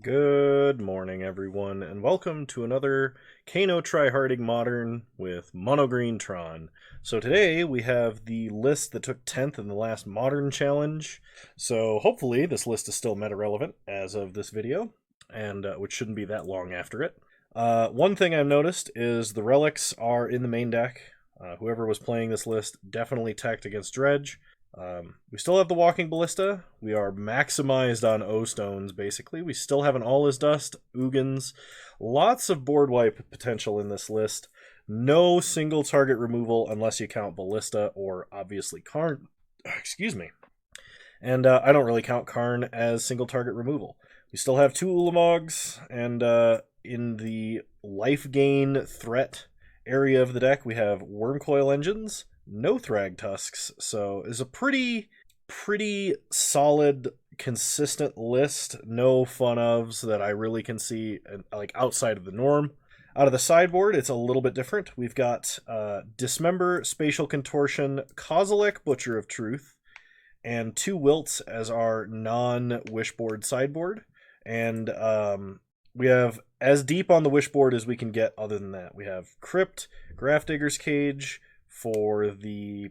Good morning, everyone, and welcome to another Kano Tryharding Modern with Mono Green Tron. So today we have the list that took 10th in the last Modern Challenge. So hopefully this list is still meta relevant as of this video, and which shouldn't be that long after it. One thing I've noticed is the relics are in the main deck. Whoever was playing this list definitely teched against Dredge. We still have the Walking Ballista. We are maximized on O-Stones, basically. We still have an All Is Dust, Ugins. Lots of board wipe potential in this list. No single target removal unless you count Ballista or, obviously, Karn. Excuse me. And I don't really count Karn as single target removal. We still have two Ulamogs, and in the life gain threat area of the deck, we have Wormcoil Engines, no Thrag Tusks, so it's a pretty solid, consistent list. No fun-ofs that I really can see like outside of the norm. Out of the sideboard, it's a little bit different. We've got Dismember, Spatial Contortion, Kozilek, Butcher of Truth, and two Wilts as our non-Wishboard sideboard. And we have as deep on the Wishboard as we can get other than that. We have Crypt, Grafdigger's Cage for the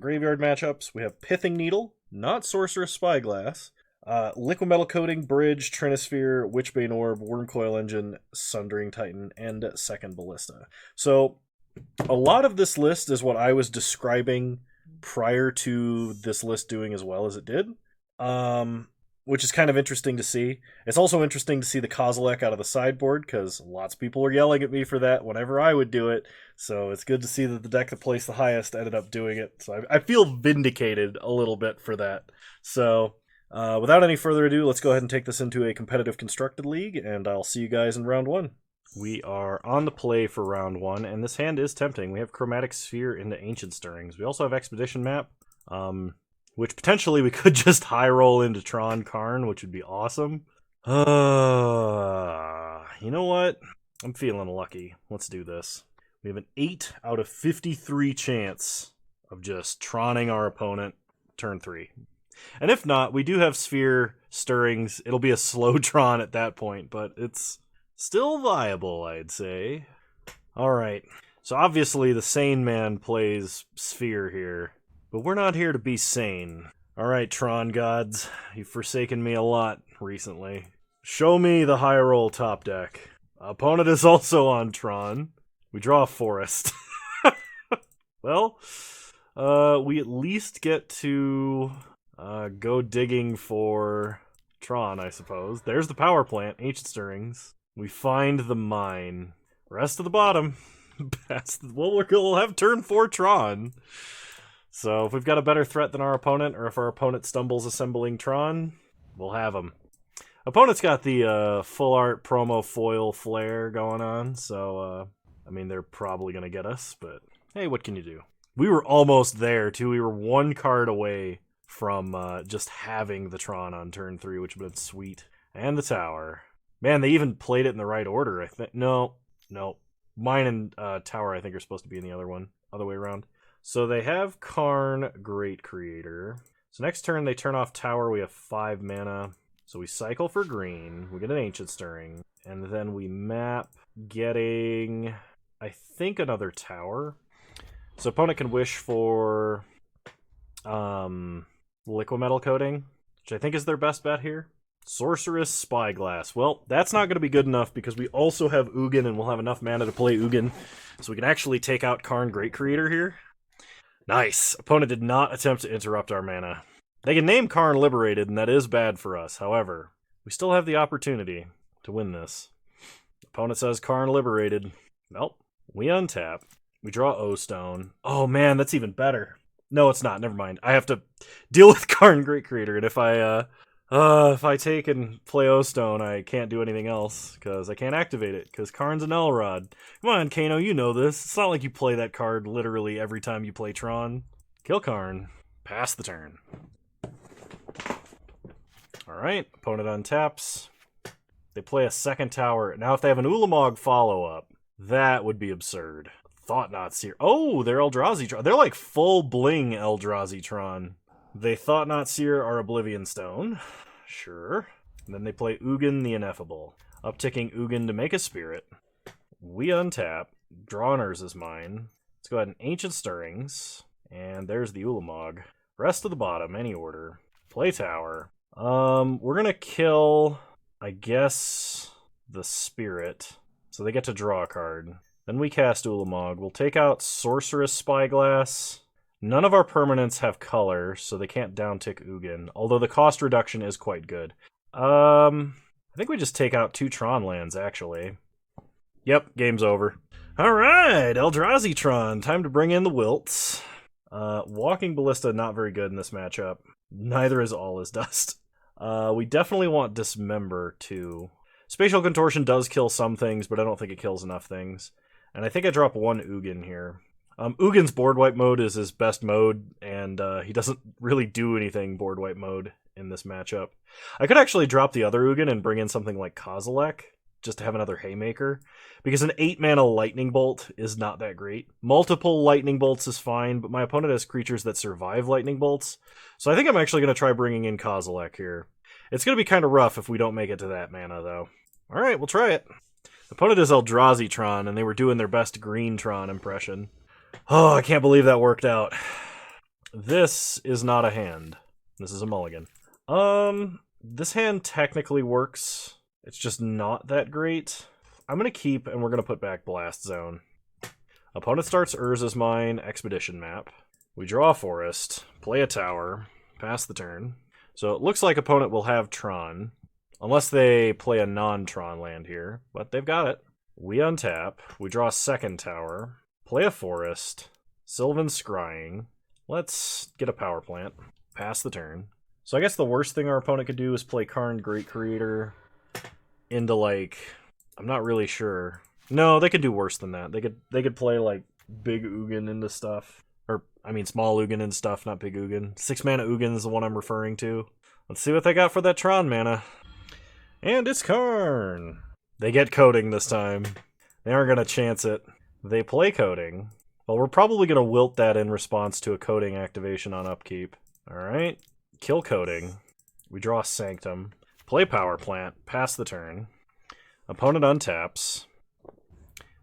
graveyard matchups. We have Pithing Needle, not Sorcerous Spyglass, Liquid Metal Coating, Bridge, Trinisphere, Witchbane Orb, Wormcoil Engine, Sundering Titan, and Second Ballista. So a lot of this list is what I was describing prior to this list doing as well as it did, which is kind of interesting to see. It's also interesting to see the Kozilek out of the sideboard, because lots of people are yelling at me for that whenever I would do it, so it's good to see that the deck that placed the highest ended up doing it. So I feel vindicated a little bit for that. So without any further ado, let's go ahead and take this into a competitive constructed league, and I'll see you guys in round one. We are on the play for round one, and this hand is tempting. We have Chromatic Sphere into Ancient Stirrings. We also have Expedition Map, which potentially we could just high roll into Tron Karn, which would be awesome. You know what? I'm feeling lucky. Let's do this. We have an 8 out of 53 chance of just Tronning our opponent turn 3. And if not, we do have Sphere Stirrings. It'll be a slow Tron at that point, but it's still viable, I'd say. Alright, so obviously the Sane Man plays Sphere here. But we're not here to be sane. Alright, Tron gods, you've forsaken me a lot recently. Show me the high roll top deck. Opponent is also on Tron. We draw a forest. Well, we at least get to go digging for Tron, I suppose. There's the power plant, Ancient Stirrings. We find the mine. Rest of the bottom. We'll have turn 4 Tron. So if we've got a better threat than our opponent, or if our opponent stumbles assembling Tron, we'll have him. Opponent's got the full art promo foil flare going on, so I mean, they're probably going to get us, but hey, what can you do? We were almost there, too. We were one card away from just having the Tron on turn 3, which would have been sweet. And the tower. Man, they even played it in the right order, I think. No. Mine and tower, I think, are supposed to be in the other way around. So they have Karn, Great Creator. So next turn they turn off Tower, we have 5 mana. So we cycle for green, we get an Ancient Stirring, and then we map getting, I think, another Tower. So opponent can wish for Liquid Metal Coating, which I think is their best bet here. Sorcerous Spyglass. Well, that's not going to be good enough because we also have Ugin, and we'll have enough mana to play Ugin. So we can actually take out Karn, Great Creator here. Nice. Opponent did not attempt to interrupt our mana. They can name Karn Liberated, and that is bad for us. However, we still have the opportunity to win this. Opponent says Karn Liberated. Nope. We untap. We draw O-Stone. Oh man, that's even better. No, it's not. Never mind. I have to deal with Karn Great Creator, and if I take and play O-Stone, I can't do anything else, because I can't activate it, because Karn's a Null Rod. Come on, Kano, you know this. It's not like you play that card literally every time you play Tron. Kill Karn. Pass the turn. Alright, opponent untaps. They play a second tower. Now, if they have an Ulamog follow-up, that would be absurd. Thought-Knot Seer. Oh, they're Eldrazi Tron. They're like full bling Eldrazi Tron. They Thought-Knot Seer our Oblivion Stone. Sure. And then they play Ugin the Ineffable. Upticking Ugin to make a spirit. We untap. Draw an Urza's Mine. Let's go ahead and Ancient Stirrings. And there's the Ulamog. Rest of the bottom, any order. Play tower. We're gonna kill, I guess, the Spirit. So they get to draw a card. Then we cast Ulamog. We'll take out Sorceress Spyglass. None of our permanents have color, so they can't downtick Ugin. Although the cost reduction is quite good. I think we just take out 2 Tron lands, actually. Yep, game's over. Alright, Eldrazi Tron. Time to bring in the Wilts. Walking Ballista, not very good in this matchup. Neither is All Is Dust. We definitely want Dismember, too. Spatial Contortion does kill some things, but I don't think it kills enough things. And I think I drop 1 Ugin here. Ugin's board wipe mode is his best mode, and he doesn't really do anything board wipe mode in this matchup. I could actually drop the other Ugin and bring in something like Kozilek, just to have another Haymaker, because an 8-mana Lightning Bolt is not that great. Multiple Lightning Bolts is fine, but my opponent has creatures that survive Lightning Bolts, so I think I'm actually going to try bringing in Kozilek here. It's going to be kind of rough if we don't make it to that mana, though. Alright, we'll try it. The opponent is Eldrazi Tron, and they were doing their best green Tron impression. Oh, I can't believe that worked out. This is not a hand. This is a mulligan. This hand technically works. It's just not that great. I'm going to keep, and we're going to put back Blast Zone. Opponent starts Urza's Mine, Expedition Map. We draw a forest, play a tower, pass the turn. So it looks like opponent will have Tron, unless they play a non-Tron land here, but they've got it. We untap, we draw a second tower, play a forest, Sylvan Scrying. Let's get a power plant, pass the turn. So I guess the worst thing our opponent could do is play Karn Great Creator into, like, I'm not really sure. No, they could do worse than that. They could play like big Ugin into stuff. Or I mean small Ugin into stuff, not big Ugin. 6-mana Ugin is the one I'm referring to. Let's see what they got for that Tron mana. And it's Karn. They get coding this time. They aren't gonna chance it. They play coding. Well, we're probably gonna wilt that in response to a coding activation on upkeep. Alright. Kill coding. We draw Sanctum. Play Power Plant. Pass the turn. Opponent untaps.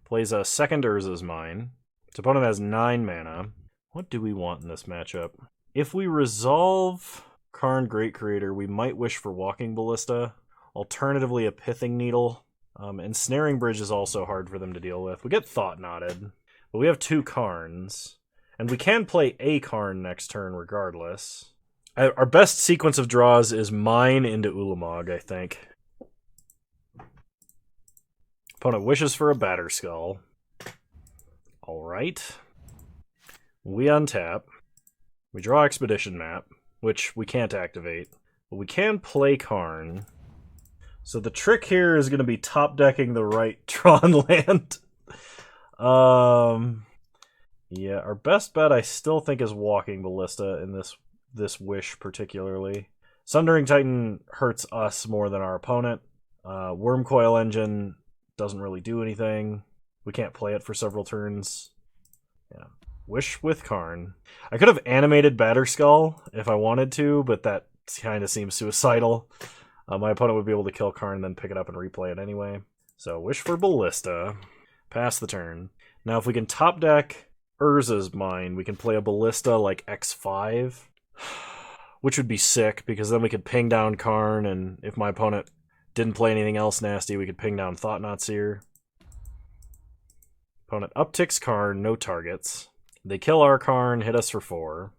Plays a second Urza's Mine. His opponent has 9 mana. What do we want in this matchup? If we resolve Karn Great Creator, we might wish for Walking Ballista. Alternatively, a Pithing Needle. Ensnaring Bridge is also hard for them to deal with. We get Thought Knotted. But we have 2 Karns. And we can play a Karn next turn regardless. Our best sequence of draws is Mine into Ulamog, I think. Opponent wishes for a Batterskull. Alright. We untap. We draw Expedition Map, which we can't activate. But we can play Karn. So the trick here is going to be top decking the right Tron land. Yeah, our best bet I still think is Walking Ballista in this wish particularly. Sundering Titan hurts us more than our opponent. Wormcoil Engine doesn't really do anything. We can't play it for several turns. Yeah. Wish with Karn. I could have animated Batterskull if I wanted to, but that kind of seems suicidal. My opponent would be able to kill Karn, then pick it up and replay it anyway. So wish for Ballista. Pass the turn. Now if we can top deck Urza's Mine, we can play a Ballista like X5. Which would be sick, because then we could ping down Karn, and if my opponent didn't play anything else nasty, we could ping down Thought-Knot Seer. Opponent upticks Karn, no targets. They kill our Karn, hit us for 4.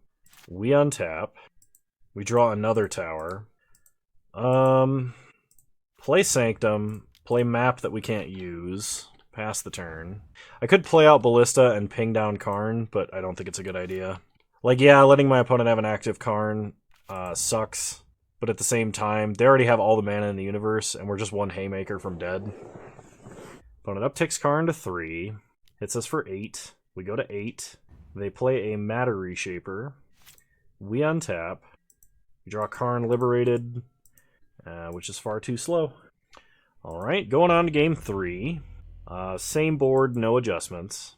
We untap. We draw another tower. Play Sanctum. Play map that we can't use. Pass the turn. I could play out Ballista and ping down Karn, but I don't think it's a good idea. Like, yeah, letting my opponent have an active Karn sucks, but at the same time, they already have all the mana in the universe, and we're just 1 Haymaker from dead. Opponent upticks Karn to 3. Hits us for 8. We go to 8. They play a Matter Reshaper. We untap. We draw Karn Liberated, which is far too slow. Alright, going on to game 3. Same board, no adjustments.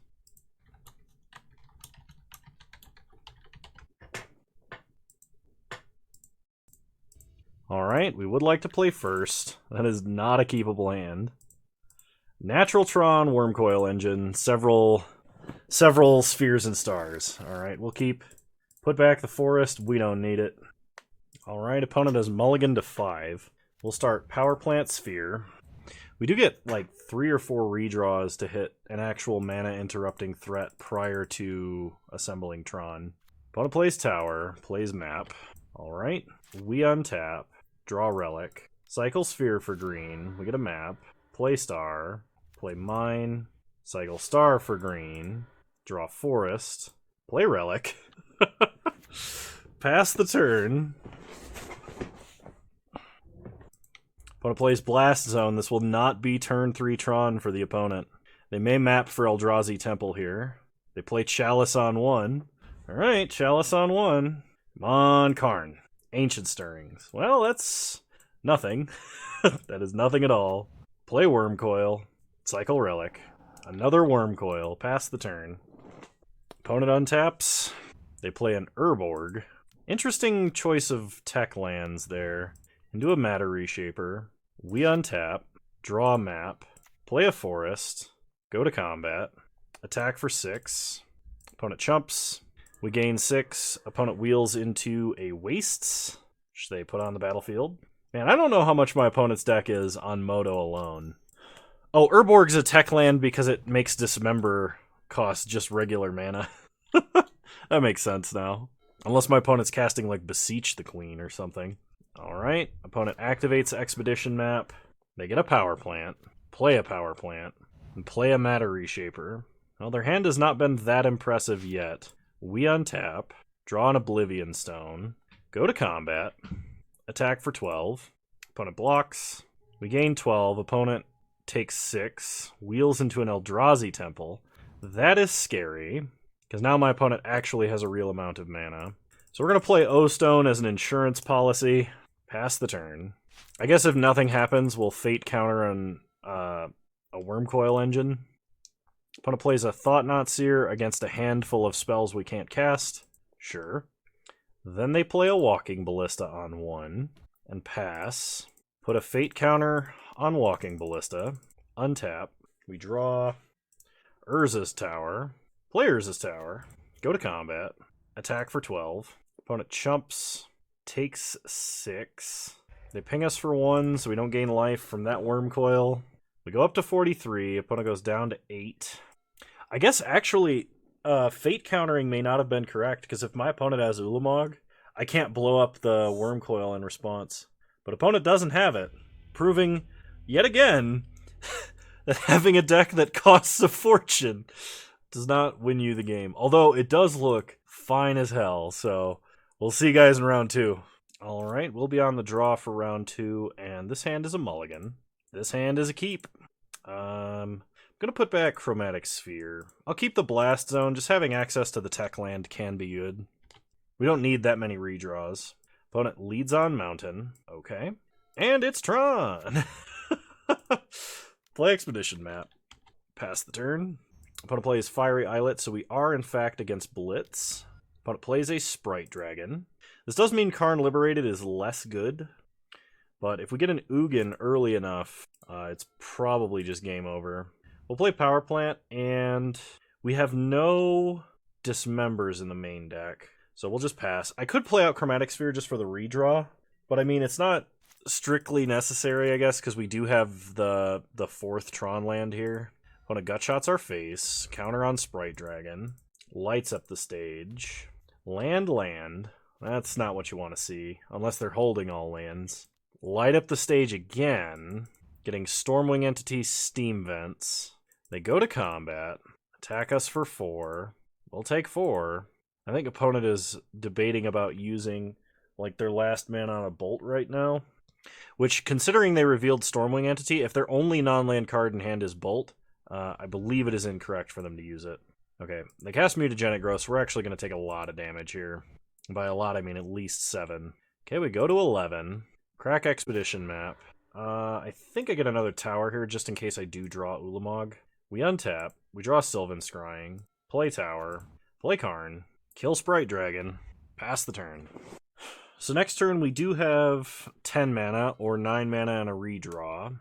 Alright, we would like to play first. That is not a keepable hand. Natural Tron, Wormcoil Engine, several spheres and stars. Alright, we'll put back the forest. We don't need it. Alright, opponent has mulligan to 5. We'll start Power Plant Sphere. We do get like 3 or 4 redraws to hit an actual mana interrupting threat prior to assembling Tron. Opponent plays Tower, plays Map. Alright, we untap, draw Relic, cycle Sphere for green, we get a map, play Star, play Mine, cycle Star for green, draw Forest, play Relic, pass the turn. Opponent plays Blast Zone. This will not be turn 3 Tron for the opponent. They may map for Eldrazi Temple here. They play Chalice on 1. Alright, Chalice on 1. Come on, Karn. Ancient Stirrings. Well, that's nothing. That is nothing at all. Play Wormcoil. Cycle Relic. Another Wormcoil. Pass the turn. Opponent untaps. They play an Urborg. Interesting choice of tech lands there. Into a Matter Reshaper. We untap. Draw a map. Play a forest. Go to combat. Attack for 6. Opponent chumps. We gain 6. Opponent wheels into a Wastes, which they put on the battlefield. Man, I don't know how much my opponent's deck is on Moto alone. Oh, Urborg's a tech land because it makes Dismember cost just regular mana. That makes sense now. Unless my opponent's casting like Beseech the Queen or something. Alright, opponent activates Expedition Map. They get a Power Plant, play a Power Plant, and play a Matter Reshaper. Well, their hand has not been that impressive yet. We untap, draw an Oblivion Stone, go to combat, attack for 12. Opponent blocks. We gain 12. Opponent takes 6, wheels into an Eldrazi Temple. That is scary, because now my opponent actually has a real amount of mana. So we're going to play O-Stone as an insurance policy. Pass the turn. I guess if nothing happens, we'll Fate counter on a Wormcoil Engine. Opponent plays a Thought-Knot Seer against a handful of spells we can't cast. Sure. Then they play a Walking Ballista on 1 and pass. Put a Fate counter on Walking Ballista. Untap. We draw Urza's Tower. Play Urza's Tower. Go to combat. Attack for 12. Opponent chumps. Takes 6. They ping us for 1, so we don't gain life from that Wormcoil. We go up to 43. Opponent goes down to 8. I guess actually, Fate countering may not have been correct, because if my opponent has Ulamog, I can't blow up the Wormcoil in response. But opponent doesn't have it, proving, yet again, that having a deck that costs a fortune does not win you the game. Although it does look fine as hell, so we'll see you guys in round 2. Alright, we'll be on the draw for round 2, and this hand is a mulligan. This hand is a keep. I'm going to put back Chromatic Sphere. I'll keep the Blast Zone. Just having access to the tech land can be good. We don't need that many redraws. Opponent leads on Mountain. Okay. And it's Tron! Play Expedition Map. Pass the turn. Opponent plays Fiery Islet, so we are in fact against Blitz. Opponent plays a Sprite Dragon. This does mean Karn Liberated is less good, but if we get an Ugin early enough, it's probably just game over. We'll play Power Plant, and we have no Dismembers in the main deck, so we'll just pass. I could play out Chromatic Sphere just for the redraw, but I mean, it's not strictly necessary, I guess, because we do have the 4th Tron land here. Opponent gutshots our face, counter on Sprite Dragon, lights up the stage, land. That's not what you want to see, unless they're holding all lands. Light up the stage again, getting Stormwing Entity Steam Vents. They go to combat, attack us for 4. We'll take 4. I think opponent is debating about using like their last mana on a Bolt right now, which, considering they revealed Stormwing Entity, if their only non-land card in hand is Bolt, I believe it is incorrect for them to use it. Okay, they cast Mutagenic Growth, so we're actually going to take a lot of damage here. By a lot, I mean at least 7. Okay, we go to 11. Crack Expedition Map. I think I get another tower here just in case I do draw Ulamog. We untap. We draw Sylvan Scrying. Play tower. Play Karn. Kill Sprite Dragon. Pass the turn. So next turn we do have 10 mana or 9 mana and a redraw.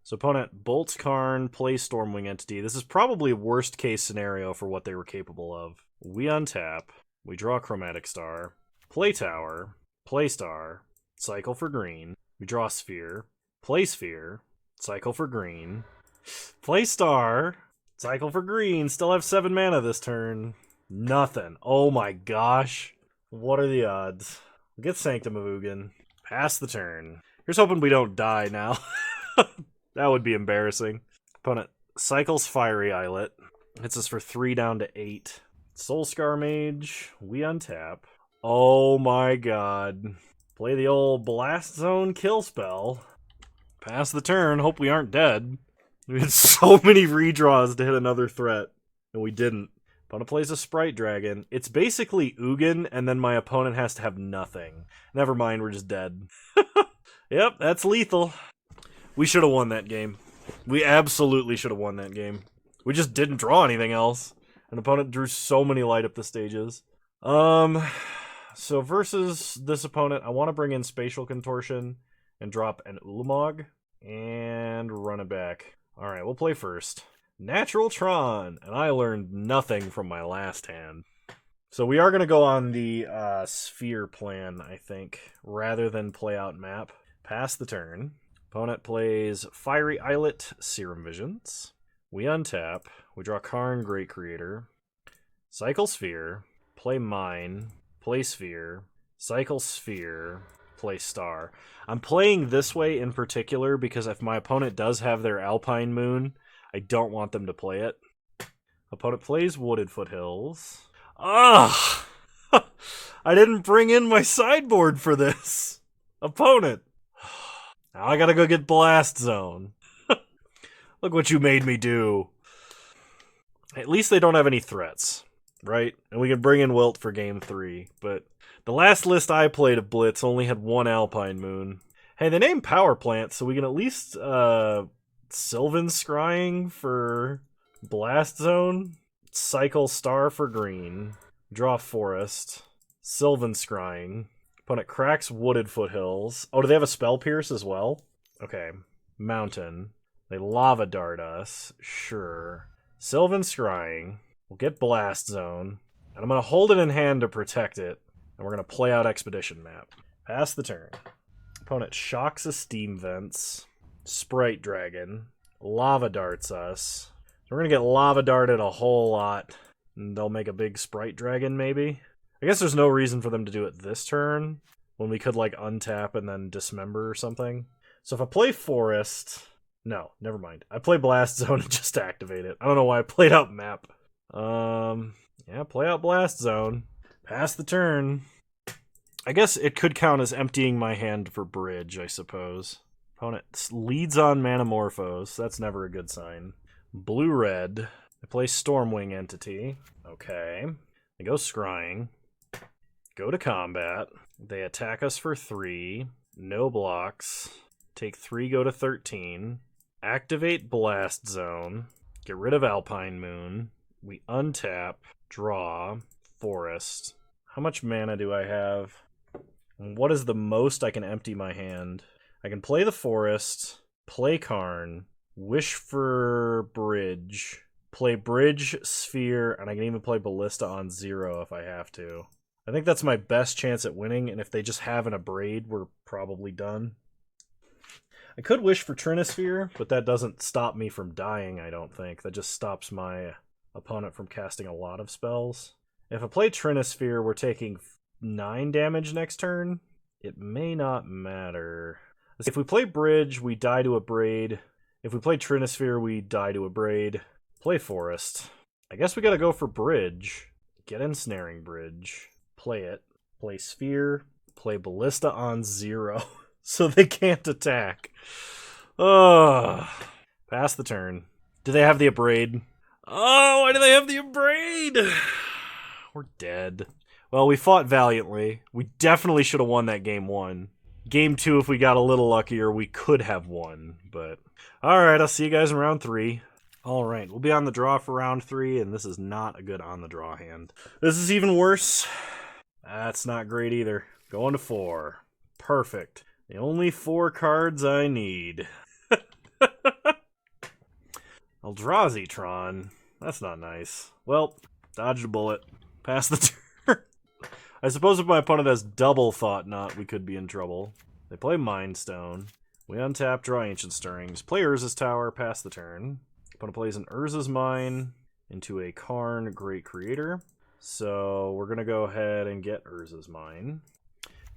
So opponent bolts Karn, plays Stormwing Entity. This is probably worst case scenario for what they were capable of. We untap, we draw Chromatic Star, play Tower, play Star, cycle for green, we draw Sphere, play Sphere, cycle for green, play Star, cycle for green, still have 7 mana this turn. Nothing. Oh my gosh. What are the odds? Get Sanctum of Ugin. Pass the turn. Here's hoping we don't die now. That would be embarrassing. Opponent cycles Fiery Islet. Hits us for 3 down to 8. Soulscar Mage. We untap. Oh my god. Play the old Blast Zone kill spell. Pass the turn. Hope we aren't dead. We had so many redraws to hit another threat, and we didn't. Opponent plays a Sprite Dragon. It's basically Ugin, and then my opponent has to have nothing. Never mind, we're just dead. Yep, that's lethal. We should have won that game. We absolutely should have won that game. We just didn't draw anything else. An opponent drew so many light up the stages. So versus this opponent, I want to bring in Spatial Contortion and drop an Ulamog and run it back. Alright, we'll play first. Natural Tron, and I learned nothing from my last hand. So we are going to go on the Sphere plan, I think, rather than play out map. Pass the turn. Opponent plays Fiery Islet, Serum Visions. We untap. We draw Karn, Great Creator. Cycle Sphere. Play Mine. Play Sphere. Cycle Sphere. Play Star. I'm playing this way in particular because if my opponent does have their Alpine Moon, I don't want them to play it. Opponent plays Wooded Foothills. Ugh! I didn't bring in my sideboard for this. Opponent. Now I gotta go get Blast Zone. Look what you made me do. At least they don't have any threats, right? And we can bring in Wilt for game 3. But the last list I played of Blitz only had 1 Alpine Moon. Hey, they named Power Plant, so we can at least Sylvan Scrying for Blast Zone. Cycle Star for green. Draw Forest. Sylvan Scrying. Opponent cracks Wooded Foothills. Oh, do they have a Spell Pierce as well? Okay. Mountain. They Lava Dart us. Sure. Sylvan Scrying. We'll get Blast Zone. And I'm going to hold it in hand to protect it. And we're going to play out Expedition Map. Pass the turn. Opponent shocks a Steam Vents. Sprite Dragon. Lava Darts us. So we're going to get Lava Darted a whole lot. And they'll make a big Sprite Dragon, maybe? I guess there's no reason for them to do it this turn, when we could, like, untap and then dismember or something. So if I play Forest... No, never mind. I play Blast Zone and just activate it. I don't know why I played out map. Yeah, play out Blast Zone. Pass the turn. I guess it could count as emptying my hand for bridge, I suppose. Opponent leads on Manamorphose. That's never a good sign. Blue-red. I play Stormwing Entity. Okay. They go Scrying. Go to combat. They attack us for 3. No blocks. Take 3, go to 13. Activate Blast Zone. Get rid of Alpine Moon. We untap. Draw. Forest. How much mana do I have? What is the most I can empty my hand? I can play the Forest. Play Karn. Wish for Bridge. Play Bridge, Sphere, and I can even play Ballista on 0 if I have to. I think that's my best chance at winning, and if they just have an Abrade, we're probably done. I could wish for Trinisphere, but that doesn't stop me from dying, I don't think. That just stops my opponent from casting a lot of spells. If I play Trinisphere, we're taking 9 damage next turn. It may not matter. If we play Bridge, we die to Abrade. If we play Trinisphere, we die to Abrade. Play Forest. I guess we gotta go for Bridge. Get Ensnaring Bridge. Play it. Play Sphere. Play Ballista on 0. So they can't attack. Oh, pass the turn. Do they have the Abrade? Oh, why do they have the Abrade? We're dead. Well, we fought valiantly. We definitely should have won that game 1. Game 2, if we got a little luckier, we could have won. But alright, I'll see you guys in round 3. Alright, we'll be on the draw for round 3, and this is not a good on the draw hand. This is even worse. That's not great either. Going to 4. Perfect. The only 4 cards I need. Eldrazi Tron. That's not nice. Well, dodged a bullet. Pass the turn. I suppose if my opponent has double Thought Knot, we could be in trouble. They play Mind Stone. We untap, draw Ancient Stirrings. Play Urza's Tower, pass the turn. Opponent plays an Urza's Mine into a Karn Great Creator. So we're going to go ahead and get Urza's Mine.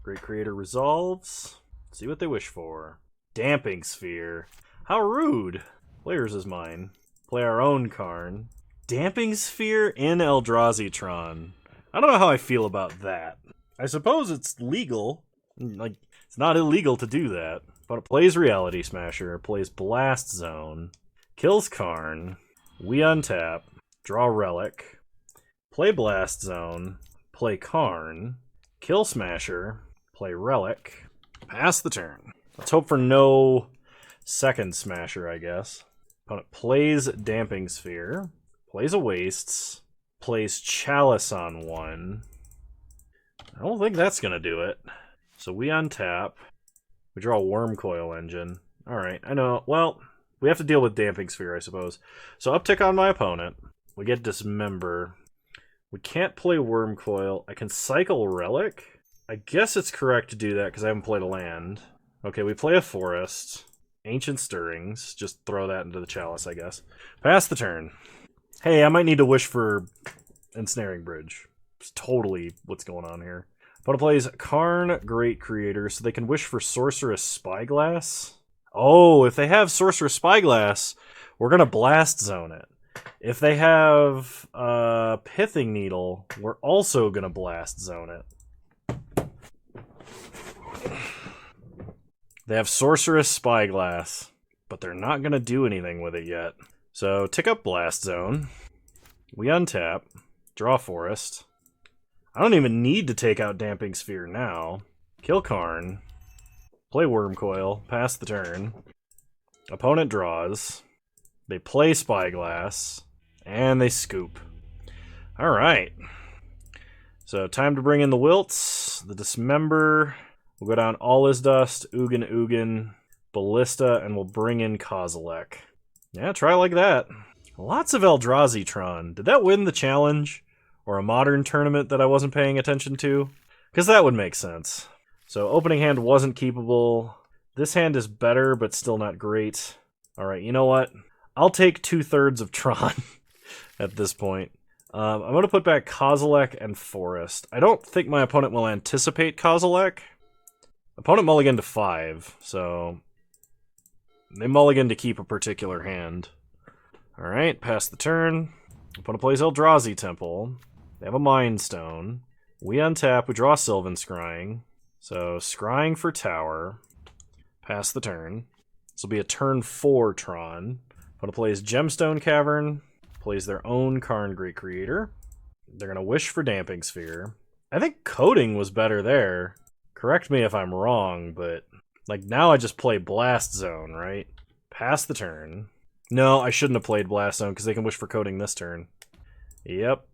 Great Creator resolves. See what they wish for. Damping Sphere. How rude. Play Urza's Mine. Play our own Karn. Damping Sphere in Eldrazi Tron. I don't know how I feel about that. I suppose it's legal. Like, it's not illegal to do that. But it plays Reality Smasher, plays Blast Zone, kills Karn, we untap, draw Relic, play Blast Zone, play Karn, kill Smasher, play Relic, pass the turn. Let's hope for no second Smasher, I guess. Opponent plays Damping Sphere, plays a Wastes, plays Chalice on 1. I don't think that's going to do it. So we untap. We draw a Wormcoil Engine. Alright, I know. Well, we have to deal with Damping Sphere, I suppose. So uptick on my opponent. We get Dismember. We can't play Wormcoil. I can cycle Relic. I guess it's correct to do that because I haven't played a land. Okay, we play a Forest. Ancient Stirrings. Just throw that into the Chalice, I guess. Pass the turn. Hey, I might need to wish for Ensnaring Bridge. It's totally what's going on here. Opponent plays Karn Great Creator, so they can wish for Sorceress Spyglass. Oh, if they have Sorceress Spyglass, we're going to Blast Zone it. If they have Pithing Needle, we're also going to Blast Zone it. They have Sorceress Spyglass, but they're not going to do anything with it yet. So tick up Blast Zone. We untap, draw Forest. I don't even need to take out Damping Sphere now. Kill Karn. Play Wormcoil. Pass the turn. Opponent draws. They play Spyglass. And they scoop. Alright. So time to bring in the Wilts. The Dismember. We'll go down All Is Dust, Ugin, Ballista, and we'll bring in Kozilek. Yeah, try like that. Lots of Eldrazi Tron. Did that win the challenge? Or a modern tournament that I wasn't paying attention to? Because that would make sense. So opening hand wasn't keepable. This hand is better, but still not great. Alright, you know what? I'll take 2/3 of Tron at this point. I'm going to put back Kozilek and Forest. I don't think my opponent will anticipate Kozilek. Opponent mulligan to 5, so they mulligan to keep a particular hand. Alright, pass the turn. Opponent plays Eldrazi Temple. They have a Mind Stone. We untap, we draw Sylvan Scrying. So, Scrying for Tower. Pass the turn. This will be a turn 4 Tron. Opponent plays Gemstone Cavern. Plays their own Karn Great Creator. They're going to wish for Damping Sphere. I think Coding was better there. Correct me if I'm wrong, but like now I just play Blast Zone, right? Pass the turn. No, I shouldn't have played Blast Zone because they can wish for Coding this turn. Yep.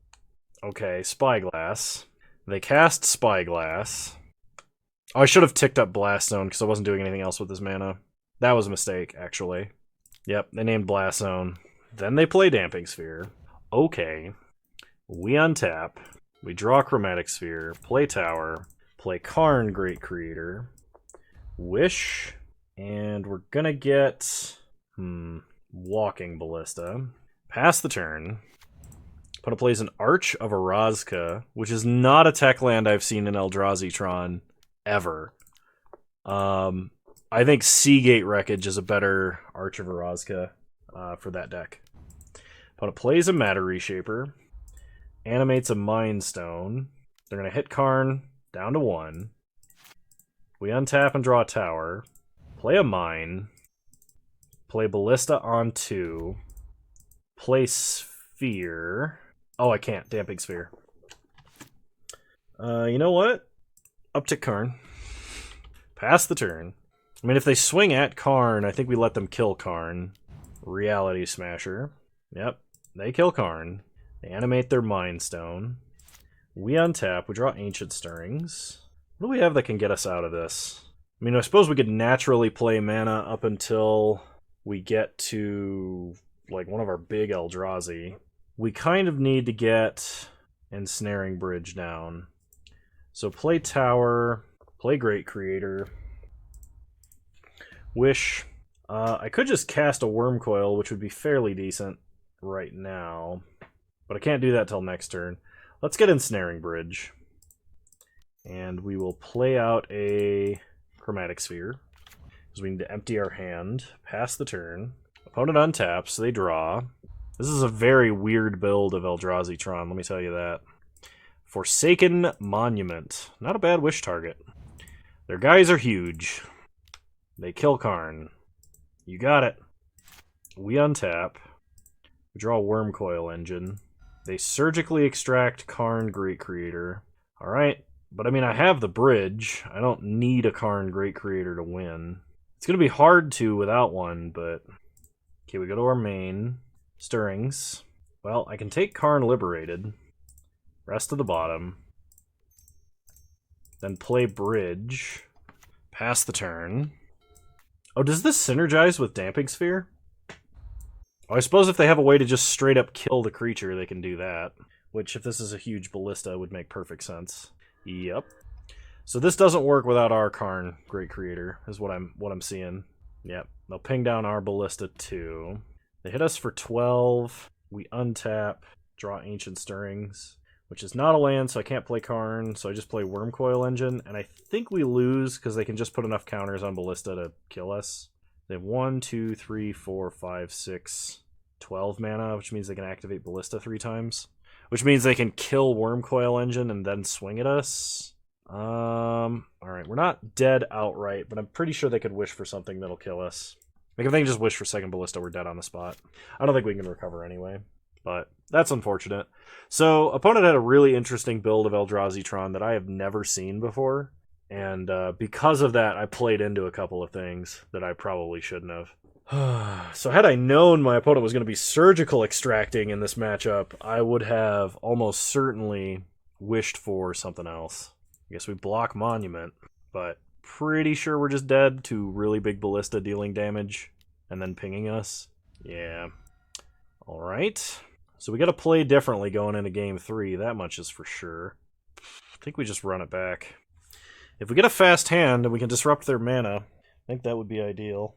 Okay, Spyglass. They cast Spyglass. Oh, I should have ticked up Blast Zone because I wasn't doing anything else with this mana. That was a mistake, actually. Yep, they named Blast Zone. Then they play Damping Sphere. Okay. We untap. We draw Chromatic Sphere. Play Tower. Play Karn Great Creator. Wish. And we're gonna get... Walking Ballista. Pass the turn. Opponent plays an Arch of Orazka, which is not a tech land I've seen in Eldrazi Tron ever. I think Seagate Wreckage is a better Arch of Orazka for that deck. Opponent plays a Matter Reshaper. Animates a Mind Stone. They're going to hit Karn down to 1. We untap and draw a Tower. Play a Mine. Play Ballista on 2. Play Sphere. Oh, I can't. Damping Sphere. You know what? Uptick Karn. Pass the turn. I mean, if they swing at Karn, I think we let them kill Karn. Reality Smasher. Yep. They kill Karn. They animate their Mind Stone. We untap. We draw Ancient Stirrings. What do we have that can get us out of this? I mean, I suppose we could naturally play mana up until we get to, like, one of our big Eldrazi. We kind of need to get Ensnaring Bridge down. So play Tower, play Great Creator, Wish. I could just cast a Worm Coil, which would be fairly decent right now. But I can't do that till next turn. Let's get Ensnaring Bridge. And we will play out a Chromatic Sphere. Because we need to empty our hand, pass the turn. Opponent untaps, so they draw. This is a very weird build of Eldrazi Tron, let me tell you that. Forsaken Monument. Not a bad wish target. Their guys are huge. They kill Karn. You got it. We untap. We draw a Worm Coil Engine. They surgically extract Karn Great Creator. Alright, but I mean, I have the bridge. I don't need a Karn Great Creator to win. It's going to be hard to without one, but... Okay, we go to our main. Stirrings. Well, I can take Karn Liberated. Rest of the bottom. Then play Bridge. Pass the turn. Oh, does this synergize with Damping Sphere? Oh, I suppose if they have a way to just straight up kill the creature, they can do that. Which, if this is a huge ballista, would make perfect sense. Yep. So this doesn't work without our Karn Great Creator, is what I'm seeing. Yep. They'll ping down our ballista too. They hit us for 12. We untap, draw Ancient Stirrings, which is not a land, so I can't play Karn, so I just play Worm Coil Engine, and I think we lose because they can just put enough counters on ballista to kill us. They have 1, 2, 3, 4, 5, 6, 12 mana, which means they can activate ballista 3 times. Which means they can kill Worm Coil Engine and then swing at us. Alright, we're not dead outright, but I'm pretty sure they could wish for something that'll kill us. Like, if they can just wish for second ballista, we're dead on the spot. I don't think we can recover anyway, but that's unfortunate. So, opponent had a really interesting build of Eldrazi Tron that I have never seen before. And because of that, I played into a couple of things that I probably shouldn't have. So had I known my opponent was going to be surgical extracting in this matchup, I would have almost certainly wished for something else. I guess we block Monument, but pretty sure we're just dead to really big ballista dealing damage and then pinging us. Yeah. Alright. So we got to play differently going into game 3, that much is for sure. I think we just run it back. If we get a fast hand and we can disrupt their mana, I think that would be ideal.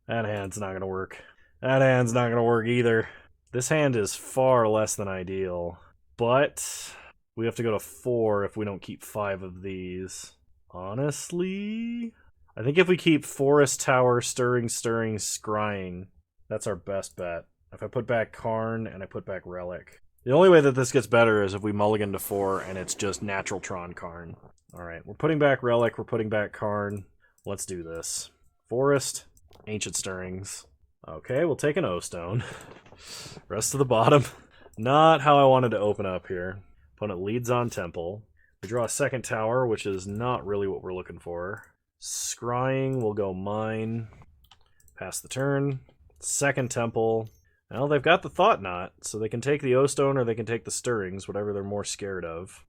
That hand's not going to work. That hand's not going to work either. This hand is far less than ideal. But we have to go to 4 if we don't keep 5 of these. Honestly, I think if we keep Forest Tower, Stirring, Scrying, that's our best bet. If I put back Karn and I put back Relic. The only way that this gets better is if we mulligan to 4 and it's just natural Tron Karn. Alright, we're putting back Relic, we're putting back Karn. Let's do this. Forest, Ancient Stirrings. Okay, we'll take an O-Stone. Rest of the bottom. Not how I wanted to open up here. Opponent leads on Temple. We draw a second tower, which is not really what we're looking for. Scrying will go Mine. Pass the turn. Second Temple. Well, they've got the Thought Knot, so they can take the O-Stone or they can take the Stirrings, whatever they're more scared of.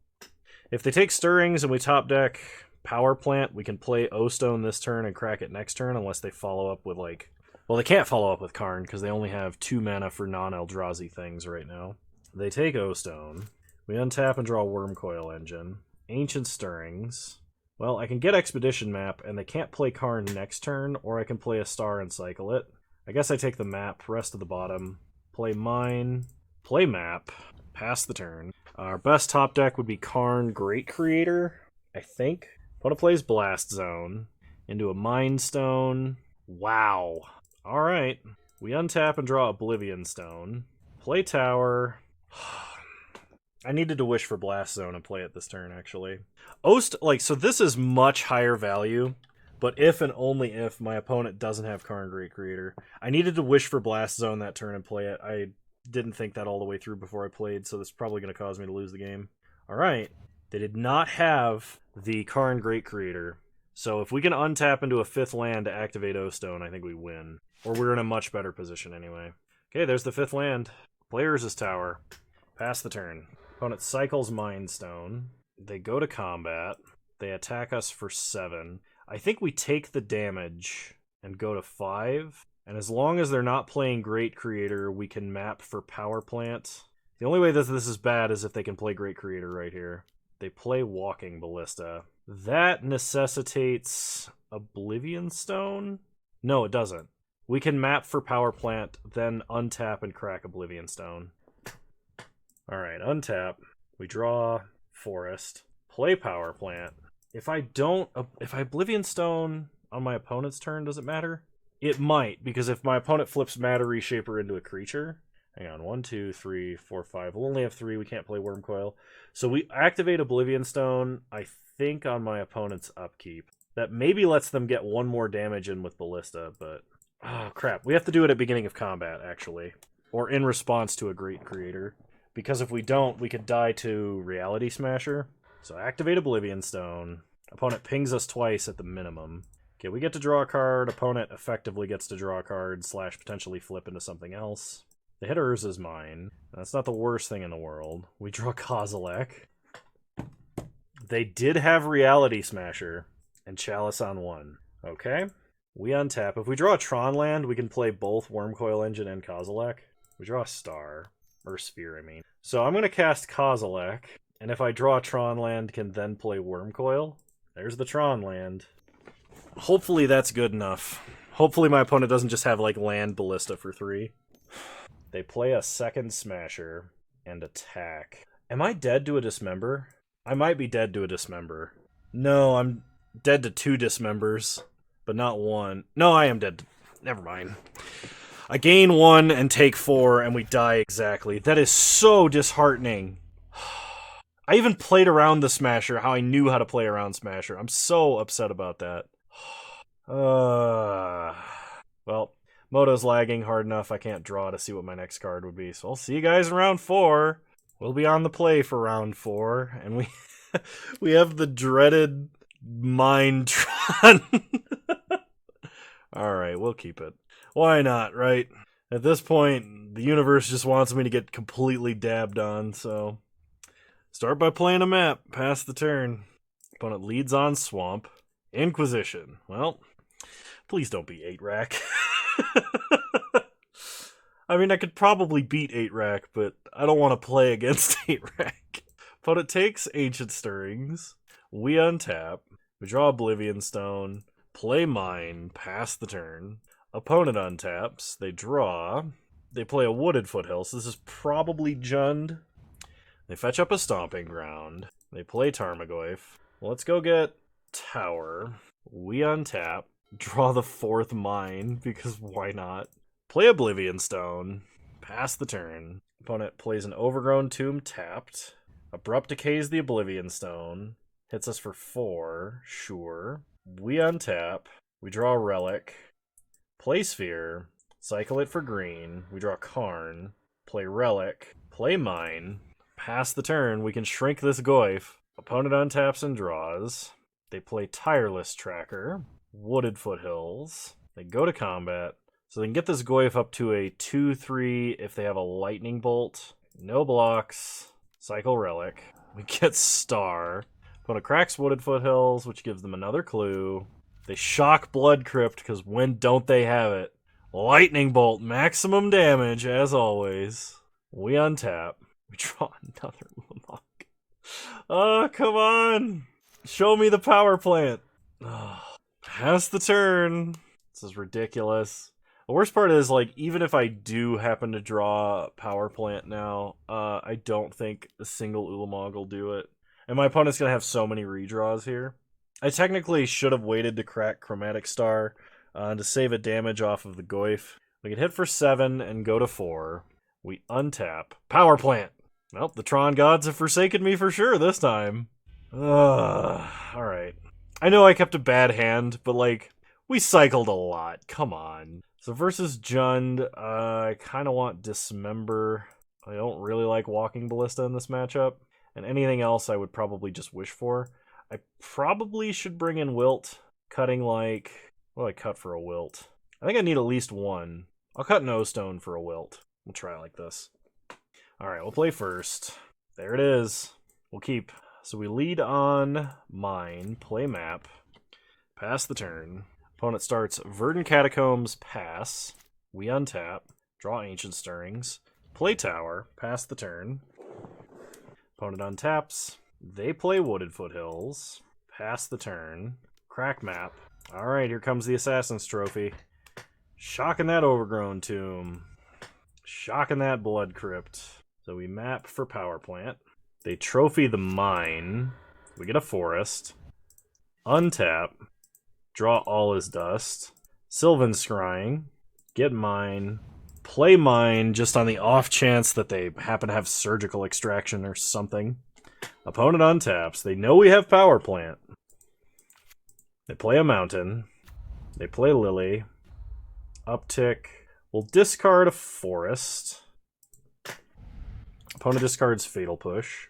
If they take Stirrings and we top deck Power Plant, we can play O-Stone this turn and crack it next turn, unless they follow up with, like... Well, they can't follow up with Karn, because they only have 2 mana for non-Eldrazi things right now. They take O-Stone. We untap and draw Worm Coil Engine. Ancient Stirrings. Well, I can get Expedition Map, and they can't play Karn next turn, or I can play a star and cycle it. I guess I take the map, rest of the bottom. Play Mine. Play Map. Pass the turn. Our best top deck would be Karn Great Creator, I think. Opponent plays Blast Zone. Into a Mind Stone. Wow. Alright. We untap and draw Oblivion Stone. Play Tower. I needed to wish for Blast Zone and play it this turn, actually. So this is much higher value, but if and only if my opponent doesn't have Karn Great Creator. I needed to wish for Blast Zone that turn and play it. I didn't think that all the way through before I played, so this is probably going to cause me to lose the game. Alright. They did not have the Karn Great Creator. So if we can untap into a 5th land to activate O-Stone, I think we win. Or we're in a much better position anyway. Okay, there's the 5th land. Players' Tower. Pass the turn. Opponent cycles Mind Stone. They go to combat. They attack us for 7. I think we take the damage and go to 5. And as long as they're not playing Great Creator, we can map for Power Plant. The only way that this is bad is if they can play Great Creator right here. They play Walking Ballista. That necessitates Oblivion Stone? No, it doesn't. We can map for Power Plant, then untap and crack Oblivion Stone. Alright, untap. We draw Forest. Play Power Plant. If I Oblivion Stone on my opponent's turn, does it matter? It might, because if my opponent flips Matter Reshaper into a creature... Hang on, 1, 2, 3, 4, 5. We'll only have 3, we can't play Wormcoil. So we activate Oblivion Stone, I think, on my opponent's upkeep. That maybe lets them get 1 more damage in with Ballista, but... Oh, crap. We have to do it at beginning of combat, actually. Or in response to a Great Creator. Because if we don't, we could die to Reality Smasher. So activate Oblivion Stone. Opponent pings us twice at the minimum. Okay, we get to draw a card. Opponent effectively gets to draw a card / potentially flip into something else. The hit Urza's mine. That's not the worst thing in the world. We draw Kozilek. They did have Reality Smasher and Chalice on 1. Okay. We untap. If we draw a Tron land, we can play both Wormcoil Engine and Kozilek. We draw a star. Or sphere, I mean. So I'm going to cast Kozilek. And if I draw a Tron land, can then play Wormcoil. There's the Tron land. Hopefully that's good enough. Hopefully my opponent doesn't just have, like, land Ballista for 3. They play a second Smasher and attack. Am I dead to a Dismember? I might be dead to a Dismember. No, I'm dead to 2 Dismembers, but not 1. No, I am dead. Never mind. I gain 1 and take 4, and we die exactly. That is so disheartening. I even played around the Smasher, how I knew how to play around Smasher. I'm so upset about that. Well, Moto's lagging hard enough I can't draw to see what my next card would be. So I'll see you guys in round 4. We'll be on the play for round 4. And we have the dreaded Mind Tron. Alright, we'll keep it. Why not, right? At this point, the universe just wants me to get completely dabbed on, so... Start by playing a map. Pass the turn. Opponent leads on Swamp. Inquisition. Well, please don't be 8-rack. I mean, I could probably beat 8-rack, but I don't want to play against 8-rack. Opponent takes Ancient Stirrings. We untap. We draw Oblivion Stone. Play Mine. Pass the turn. Opponent untaps. They draw. They play a Wooded Foothill, so this is probably Jund. They fetch up a Stomping Ground. They play Tarmogoyf. Well, let's go get Tower. We untap. Draw the 4th Mine, because why not? Play Oblivion Stone. Pass the turn. Opponent plays an Overgrown Tomb tapped. Abrupt Decays the Oblivion Stone. Hits us for 4. Sure. We untap. We draw a Relic. Play Sphere. Cycle it for green. We draw Karn. Play Relic. Play Mine. Pass the turn. We can shrink this Goyf. Opponent untaps and draws. They play Tireless Tracker. Wooded Foothills. They go to combat. So they can get this Goyf up to a 2-3 if they have a Lightning Bolt. No blocks. Cycle Relic. We get Star. Opponent cracks Wooded Foothills, which gives them another clue. They shock Blood Crypt, because when don't they have it? Lightning Bolt, maximum damage, as always. We untap. We draw another Ulamog. Oh, come on! Show me the power plant! Oh, pass the turn! This is ridiculous. The worst part is, like, even if I do happen to draw power plant now, I don't think a single Ulamog will do it. And my opponent's gonna have so many redraws here. I technically should have waited to crack Chromatic Star to save a damage off of the Goyf. We could hit for 7 and go to 4. We untap. Power plant! Well, the Tron gods have forsaken me for sure this time. Alright. I know I kept a bad hand, but, like, we cycled a lot. Come on. So versus Jund, I kind of want Dismember. I don't really like Walking Ballista in this matchup. And anything else I would probably just wish for. I probably should bring in Wilt. Cutting, like... What do I cut for a Wilt? I think I need at least 1. I'll cut No Stone for a Wilt. We'll try it like this. Alright, we'll play first. There it is. We'll keep. So we lead on mine, play map, pass the turn. Opponent starts Verdant Catacombs, pass. We untap, draw Ancient Stirrings, play tower, pass the turn. Opponent untaps. They play Wooded Foothills, pass the turn, crack map. Alright, here comes the Assassin's Trophy. Shocking that Overgrown Tomb. Shocking that Blood Crypt. So we map for Power Plant. They trophy the mine. We get a forest. Untap. Draw All Is Dust. Sylvan Scrying. Get mine. Play mine just on the off chance that they happen to have Surgical Extraction or something. Opponent untaps. They know we have Power Plant. They play a mountain. They play Lily. Uptick. We'll discard a forest. Opponent discards Fatal Push.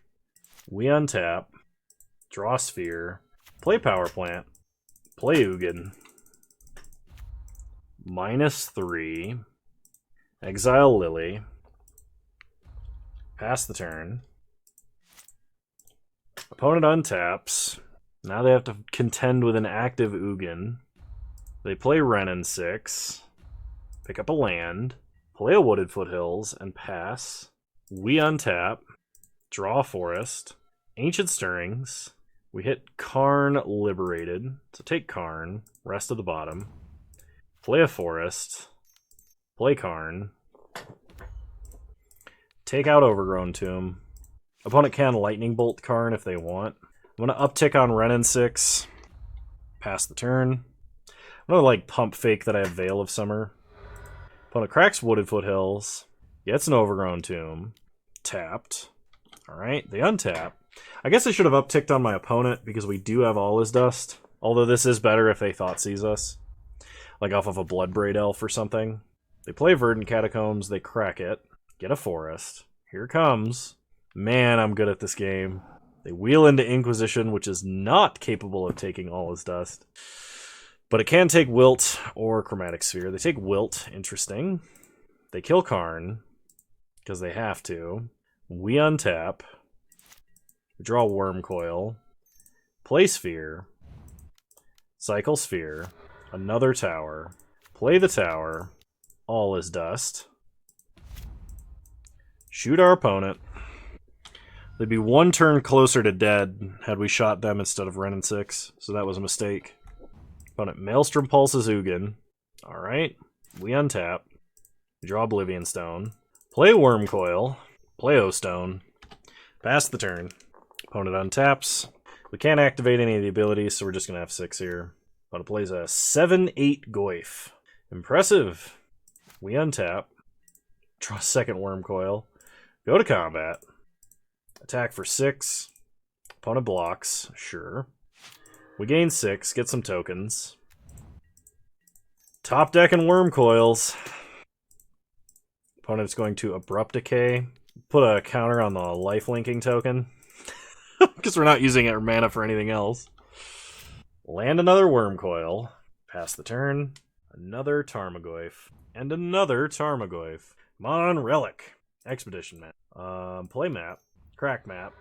We untap. Draw Sphere. Play Power Plant. Play Ugin. -3. Exile Lily. Pass the turn. Opponent untaps. Now they have to contend with an active Ugin. They play Wrenn 6. Pick up a land. Play a Wooded Foothills and pass. We untap. Draw a forest. Ancient Stirrings. We hit Karn Liberated. So take Karn. Rest of the bottom. Play a forest. Play Karn. Take out Overgrown Tomb. Opponent can Lightning Bolt Karn if they want. I'm going to uptick on Wrenn 6. Pass the turn. I'm going to like pump fake that I have Veil of Summer. Opponent cracks Wooded Foothills. Gets an Overgrown Tomb. Tapped. Alright, they untap. I guess I should have upticked on my opponent because we do have All Is Dust. Although this is better if they Thoughtseize us. Like off of a Bloodbraid Elf or something. They play Verdant Catacombs, they crack it. Get a forest. Here it comes. Man, I'm good at this game. They wheel into Inquisition, which is not capable of taking All Is Dust. But it can take Wilt or Chromatic Sphere. They take Wilt, interesting. They kill Karn, because they have to. We untap. We draw Worm Coil. Play Sphere. Cycle Sphere. Another tower. Play the tower. All Is Dust. Shoot our opponent. They'd be one turn closer to dead had we shot them instead of Wrenn 6, so that was a mistake. Opponent Maelstrom Pulses Ugin. Alright. We untap. We draw Oblivion Stone. Play Worm Coil. Play O-Stone. Pass the turn. Opponent untaps. We can't activate any of the abilities, so we're just going to have 6 here. Opponent plays a 7/8 Goyf. Impressive. We untap. Draw a second Worm Coil. Go to combat. Attack for 6. Opponent blocks. Sure. We gain 6. Get some tokens. Top deck and Worm Coils. Opponent's going to Abrupt Decay. Put a counter on the life linking token. Because we're not using our mana for anything else. Land another Worm Coil. Pass the turn. Another Tarmogoyf. And another Tarmogoyf. Come on, Relic. Expedition map. Play map. Crack map.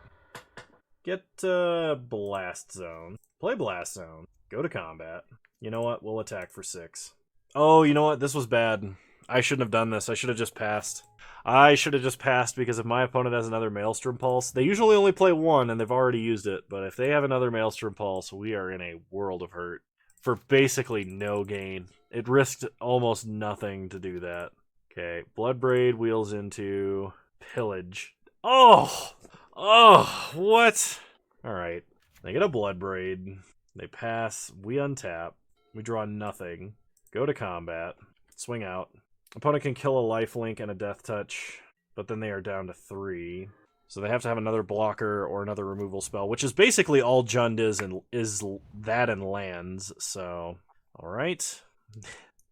Get Blast Zone. Play Blast Zone. Go to combat. You know what? We'll attack for 6. Oh, you know what? This was bad. I shouldn't have done this. I should have just passed. I should have just passed because if my opponent has another Maelstrom Pulse, they usually only play 1 and they've already used it, but if they have another Maelstrom Pulse, we are in a world of hurt. For basically no gain. It risked almost nothing to do that. Okay, Bloodbraid wheels into Pillage. Oh! Oh, what? Alright. They get a Bloodbraid. They pass. We untap. We draw nothing. Go to combat. Swing out. Opponent can kill a lifelink and a death touch, but then they are down to 3. So they have to have another blocker or another removal spell, which is basically all Jund is that and lands, so... Alright.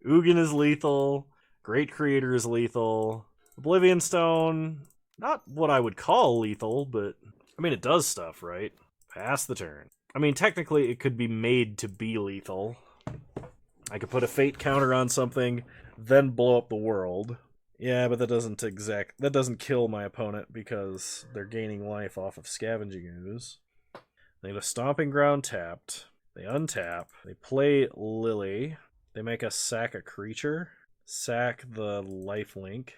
Ugin is lethal. Great Creator is lethal. Oblivion Stone, not what I would call lethal, but... I mean, it does stuff, right? Pass the turn. I mean, technically it could be made to be lethal. I could put a fate counter on something, then blow up the world. Yeah, but that doesn't kill my opponent because they're gaining life off of Scavenging Ooze. They have a Stomping Ground tapped. They untap. They play Lily. They make us sack a creature. Sack the lifelink.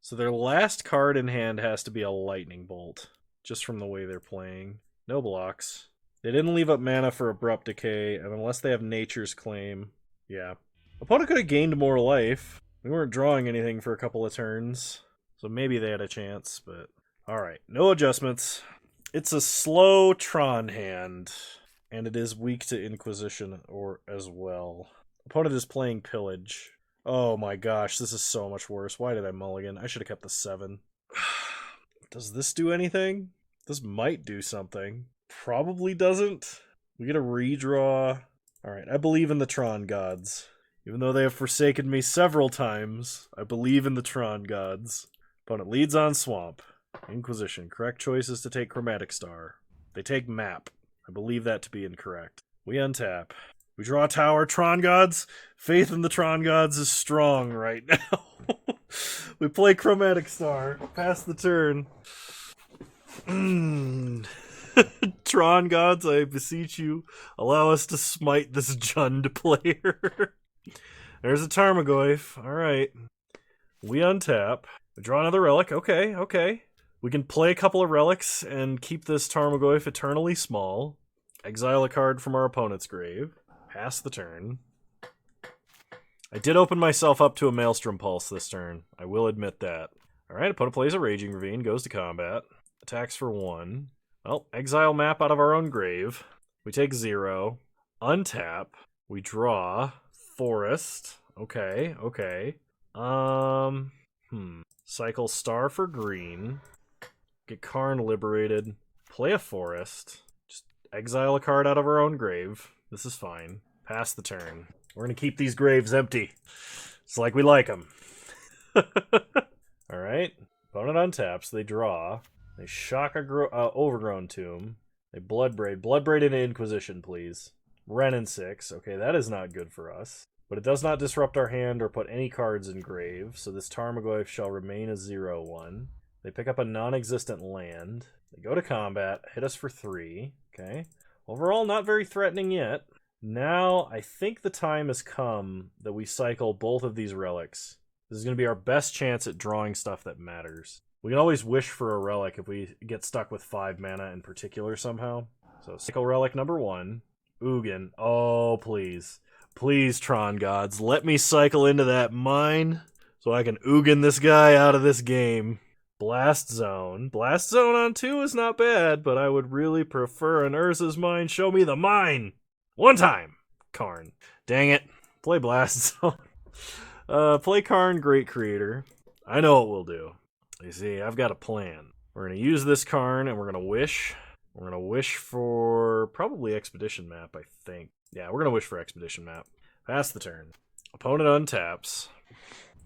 So their last card in hand has to be a Lightning Bolt, just from the way they're playing. No blocks. They didn't leave up mana for Abrupt Decay, and unless they have Nature's Claim, yeah. Opponent could have gained more life. We weren't drawing anything for a couple of turns, so maybe they had a chance, but... Alright, no adjustments. It's a slow Tron hand, and it is weak to Inquisition as well. Opponent is playing Pillage. Oh my gosh, this is so much worse. Why did I mulligan? I should have kept the 7. Does this do anything? This might do something. Probably doesn't. We get a redraw. Alright, I believe in the Tron gods. Even though they have forsaken me several times, I believe in the Tron gods. Opponent leads on Swamp. Inquisition. Correct choice is to take Chromatic Star. They take Map. I believe that to be incorrect. We untap. We draw a tower. Tron gods. Faith in the Tron gods is strong right now. We play Chromatic Star. Pass the turn. Tron gods, I beseech you, allow us to smite this Jund player. There's a Tarmogoyf. Alright. We untap. We draw another relic. Okay. We can play a couple of relics and keep this Tarmogoyf eternally small. Exile a card from our opponent's grave. Pass the turn. I did open myself up to a Maelstrom Pulse this turn. I will admit that. Alright, opponent plays a Raging Ravine, goes to combat. Attacks for 1. Well, exile map out of our own grave. We take 0. Untap. We draw. Forest. Okay. Cycle Star for green. Get Karn liberated. Play a forest. Just exile a card out of our own grave. This is fine. Pass the turn. We're going to keep these graves empty. It's like we like them. Alright. Opponent untaps. They draw. They shock a Overgrown Tomb. They Bloodbraid. Bloodbraid into Inquisition, please. Renin 6. Okay, that is not good for us. But it does not disrupt our hand or put any cards in grave, so this Tarmogoyf shall remain a 0/1. They pick up a non-existent land. They go to combat, hit us for 3. Okay. Overall, not very threatening yet. Now, I think the time has come that we cycle both of these relics. This is going to be our best chance at drawing stuff that matters. We can always wish for a relic if we get stuck with 5 mana in particular somehow. So, cycle relic number 1. Ugin. Oh, please. Please, Tron gods, let me cycle into that mine so I can Ugin this guy out of this game. Blast Zone. Blast Zone on 2 is not bad, but I would really prefer an Urza's Mine. Show me the mine! One time! Karn. Dang it. Play Blast Zone. Play Karn, Great Creator. I know what we'll do. You see, I've got a plan. We're going to use this Karn, and we're going to wish. We're going to wish for probably Expedition Map, I think. Yeah, we're going to wish for Expedition Map. Pass the turn. Opponent untaps.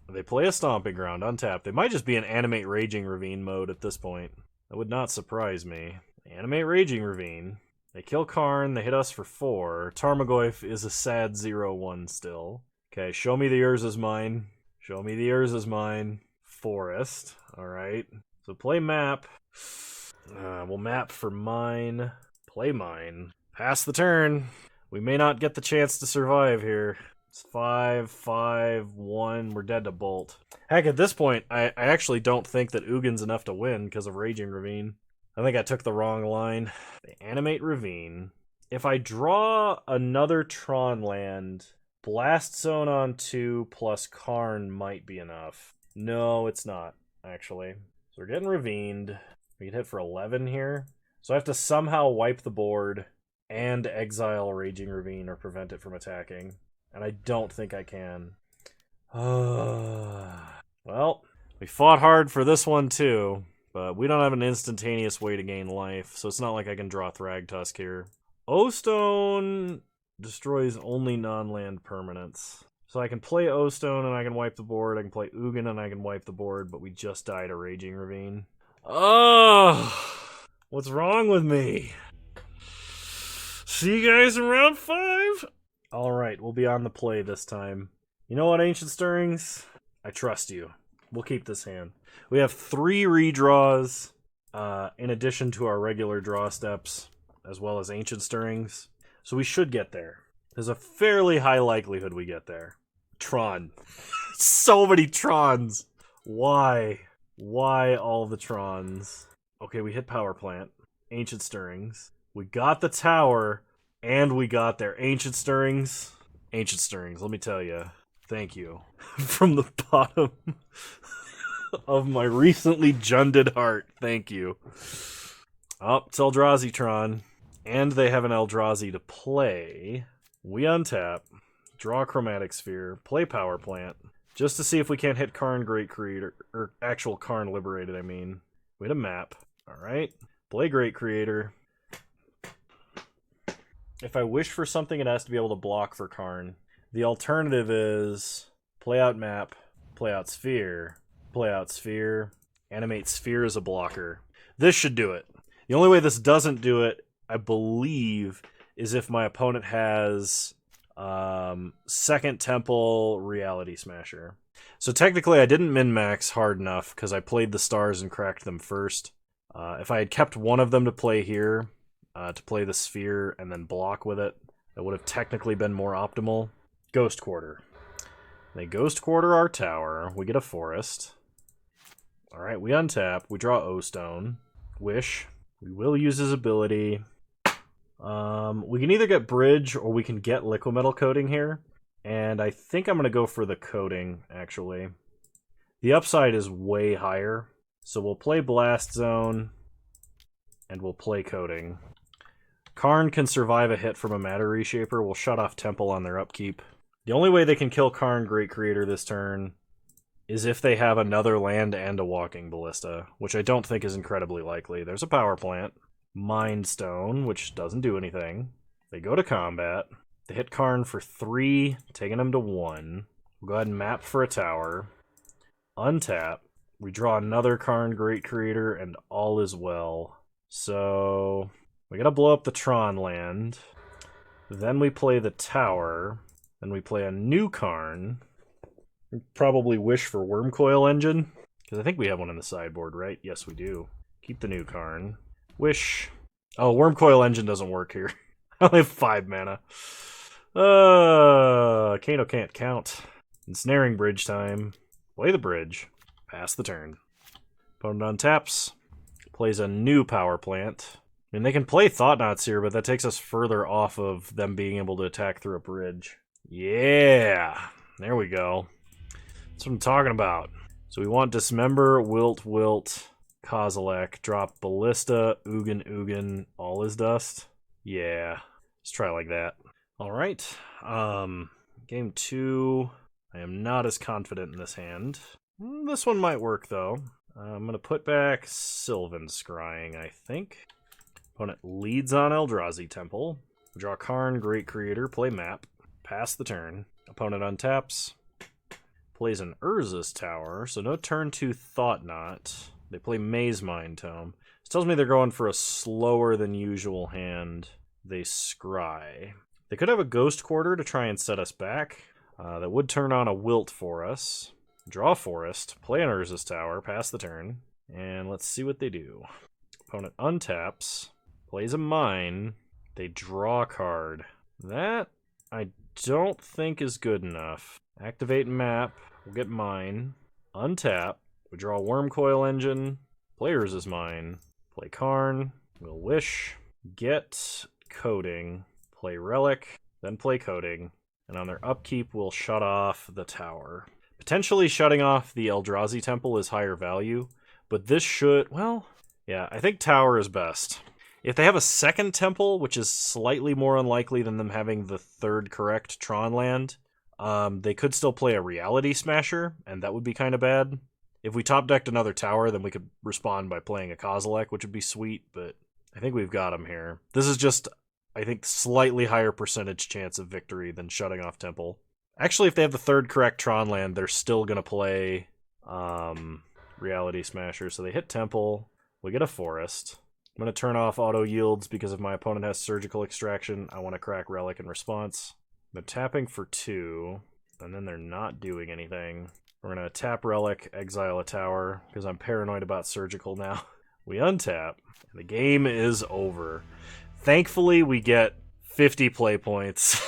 They play a Stomping Ground, untap. They might just be in Animate Raging Ravine mode at this point. That would not surprise me. They animate Raging Ravine. They kill Karn. They hit us for 4. Tarmogoyf is a sad 0/1 still. Okay, show me the Urza's Mine. Show me the Urza's Mine. Forest. Alright. So play map. We'll map for mine. Play mine. Pass the turn. We may not get the chance to survive here. It's 5/5/1. We're dead to Bolt. Heck, at this point, I actually don't think that Ugin's enough to win because of Raging Ravine. I think I took the wrong line. They animate Ravine. If I draw another Tron land, Blast Zone on 2 plus Karn might be enough. No, it's not, actually. So we're getting Ravined. We can hit for 11 here. So I have to somehow wipe the board and exile Raging Ravine or prevent it from attacking. And I don't think I can. Well, we fought hard for this one too, but we don't have an instantaneous way to gain life, so it's not like I can draw Thragtusk here. O-Stone destroys only non-land permanents. So I can play O-Stone and I can wipe the board, I can play Ugin and I can wipe the board, but we just died a Raging Ravine. Oh, what's wrong with me? See you guys in round 5? Alright, we'll be on the play this time. You know what, Ancient Stirrings? I trust you. We'll keep this hand. We have 3 redraws. in addition to our regular draw steps, as well as Ancient Stirrings. So we should get there. There's a fairly high likelihood we get there. Tron. So many Trons. Why? Why all the Trons? Okay, we hit Power Plant. Ancient Stirrings. We got the tower, and we got there. Ancient Stirrings. Ancient Stirrings, let me tell you. Thank you. From the bottom of my recently junded heart. Thank you. Oh, it's Eldrazi Tron. And they have an Eldrazi to play. We untap, draw Chromatic Sphere, play Power Plant, just to see if we can't hit Karn Great Creator, or actual Karn Liberated, I mean. We had a map. Alright. Play Great Creator. If I wish for something, it has to be able to block for Karn. The alternative is play out map, play out Sphere, animate Sphere as a blocker. This should do it. The only way this doesn't do it, I believe, is if my opponent has Second Temple Reality Smasher. So technically I didn't min-max hard enough because I played the stars and cracked them first. If I had kept one of them to play here, to play the Sphere and then block with it, that would have technically been more optimal. Ghost Quarter. They Ghost Quarter our tower. We get a forest. Alright, we untap. We draw O-Stone. Wish. We will use his ability. We can either get Bridge or we can get Liquimetal Coating here. And I think I'm going to go for the Coating, actually. The upside is way higher. So we'll play Blast Zone. And we'll play Coating. Karn can survive a hit from a Matter Reshaper. We'll shut off Temple on their upkeep. The only way they can kill Karn Great Creator this turn is if they have another land and a Walking Ballista, which I don't think is incredibly likely. There's a Power Plant. Mind Stone, which doesn't do anything. They go to combat. They hit Karn for 3, taking him to 1. We'll go ahead and map for a tower. Untap. We draw another Karn Great Creator, and all is well. So we gotta blow up the Tron land. Then we play the tower. Then we play a new Karn. Probably wish for Wormcoil Engine, because I think we have one in the sideboard, right? Yes, we do. Keep the new Karn. Wish. Oh, Wormcoil Engine doesn't work here. I only have 5 mana. Kano can't count. Ensnaring Bridge time. Play the bridge. Pass the turn. Opponent untaps. Plays a new Power Plant. I mean, they can play Thought-Knots here, but that takes us further off of them being able to attack through a bridge. Yeah! There we go. That's what I'm talking about. So we want Dismember, Wilt, Kozilek, drop Ballista, Ugin, all is dust. Yeah. Let's try like that. Alright. Game 2. I am not as confident in this hand. This one might work, though. I'm going to put back Sylvan Scrying, I think. Opponent leads on Eldrazi Temple. Draw Karn, Great Creator, play map. Pass the turn. Opponent untaps. Plays an Urza's Tower, so no turn 2 Thought-Knot. They play Maze Mind Tome. This tells me they're going for a slower than usual hand. They scry. They could have a Ghost Quarter to try and set us back. That would turn on a Wilt for us. Draw Forest, play an Urza's Tower, pass the turn, and let's see what they do. Opponent untaps, plays a Mine, they draw a card. That I don't think is good enough. Activate map, we'll get Mine, untap, we draw Wormcoil Engine, play Urza's Mine, play Karn, we'll Wish, get Coating, play Relic, then play Coating, and on their upkeep we'll shut off the tower. Potentially shutting off the Eldrazi Temple is higher value, but this should, well, yeah, I think tower is best. If they have a second temple, which is slightly more unlikely than them having the third correct Tron land, they could still play a Reality Smasher, and that would be kind of bad. If we top decked another tower, then we could respond by playing a Kozilek, which would be sweet, but I think we've got him here. This is just, I think, slightly higher percentage chance of victory than shutting off Temple. Actually, if they have the third correct Tron land, they're still going to play Reality Smasher. So they hit Temple. We get a Forest. I'm going to turn off Auto Yields because if my opponent has Surgical Extraction, I want to crack Relic in response. They're tapping for 2, and then they're not doing anything. We're going to tap Relic, exile a tower, because I'm paranoid about Surgical now. We untap, and the game is over. Thankfully, we get 50 play points.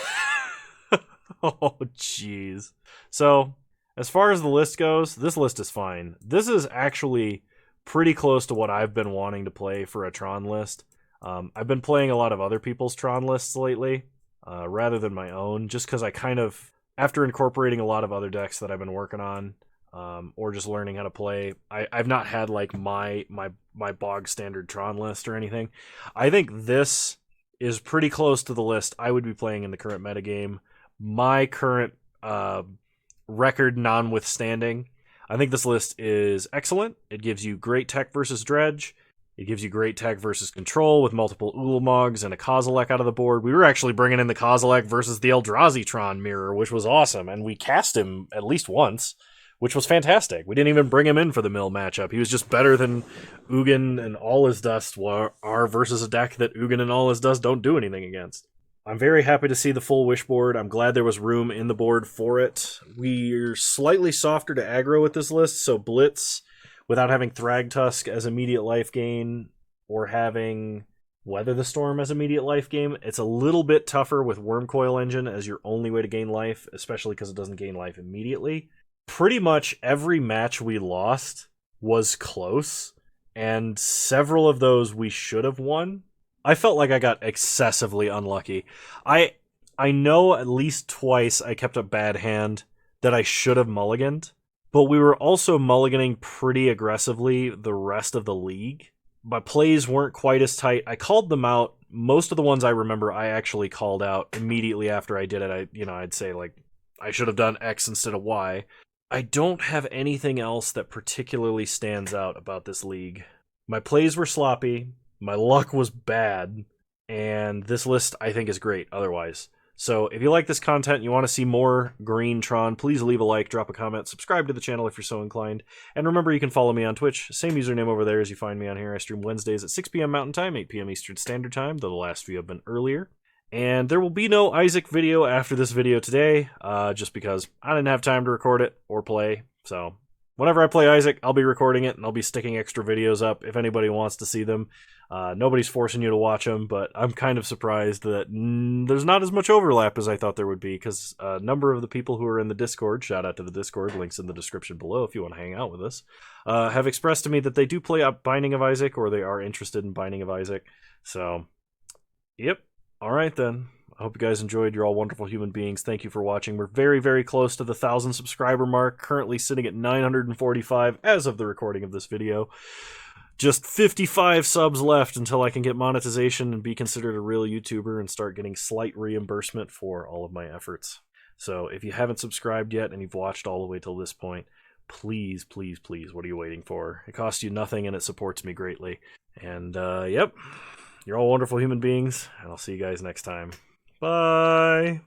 Oh, jeez. So, as far as the list goes, this list is fine. This is actually pretty close to what I've been wanting to play for a Tron list. I've been playing a lot of other people's Tron lists lately, rather than my own, just because I kind of, after incorporating a lot of other decks that I've been working on, or just learning how to play, I've not had like my bog standard Tron list or anything. I think this is pretty close to the list I would be playing in the current metagame. My current record notwithstanding, I think this list is excellent. It gives you great tech versus dredge. It gives you great tech versus control with multiple Ulamog's and a Kozilek out of the board. We were actually bringing in the Kozilek versus the Eldrazi Tron mirror, which was awesome, and we cast him at least once, which was fantastic. We didn't even bring him in for the mill matchup. He was just better than Ugin and All His Dust are versus a deck that Ugin and All His Dust don't do anything against. I'm very happy to see the full Wish board. I'm glad there was room in the board for it. We're slightly softer to aggro with this list, so Blitz, without having Thragtusk as immediate life gain, or having Weather the Storm as immediate life gain, it's a little bit tougher with Wormcoil Engine as your only way to gain life, especially because it doesn't gain life immediately. Pretty much every match we lost was close, and several of those we should have won. I felt like I got excessively unlucky. I know at least twice I kept a bad hand that I should have mulliganed, but we were also mulliganing pretty aggressively the rest of the league. My plays weren't quite as tight. I called them out. Most of the ones I remember I actually called out immediately after I did it. I'd say like I should have done X instead of Y. I don't have anything else that particularly stands out about this league. My plays were sloppy. My luck was bad, and this list I think is great otherwise. So if you like this content and you want to see more Green Tron, please leave a like, drop a comment, subscribe to the channel if you're so inclined. And remember, you can follow me on Twitch. Same username over there as you find me on here. I stream Wednesdays at 6 p.m. Mountain Time, 8 p.m. Eastern Standard Time, though the last few have been earlier. And there will be no Isaac video after this video today, just because I didn't have time to record it or play. So whenever I play Isaac, I'll be recording it, and I'll be sticking extra videos up if anybody wants to see them. Nobody's forcing you to watch them, but I'm kind of surprised that there's not as much overlap as I thought there would be, because a number of the people who are in the Discord, shout out to the Discord, links in the description below if you want to hang out with us, have expressed to me that they do play up Binding of Isaac, or they are interested in Binding of Isaac. So, yep. Alright then. I hope you guys enjoyed. You're all wonderful human beings. Thank you for watching. We're very, very close to the 1,000 subscriber mark, currently sitting at 945 as of the recording of this video. Just 55 subs left until I can get monetization and be considered a real YouTuber and start getting slight reimbursement for all of my efforts. So if you haven't subscribed yet and you've watched all the way till this point, please, please, please, what are you waiting for? It costs you nothing and it supports me greatly. And, yep, you're all wonderful human beings, and I'll see you guys next time. Bye!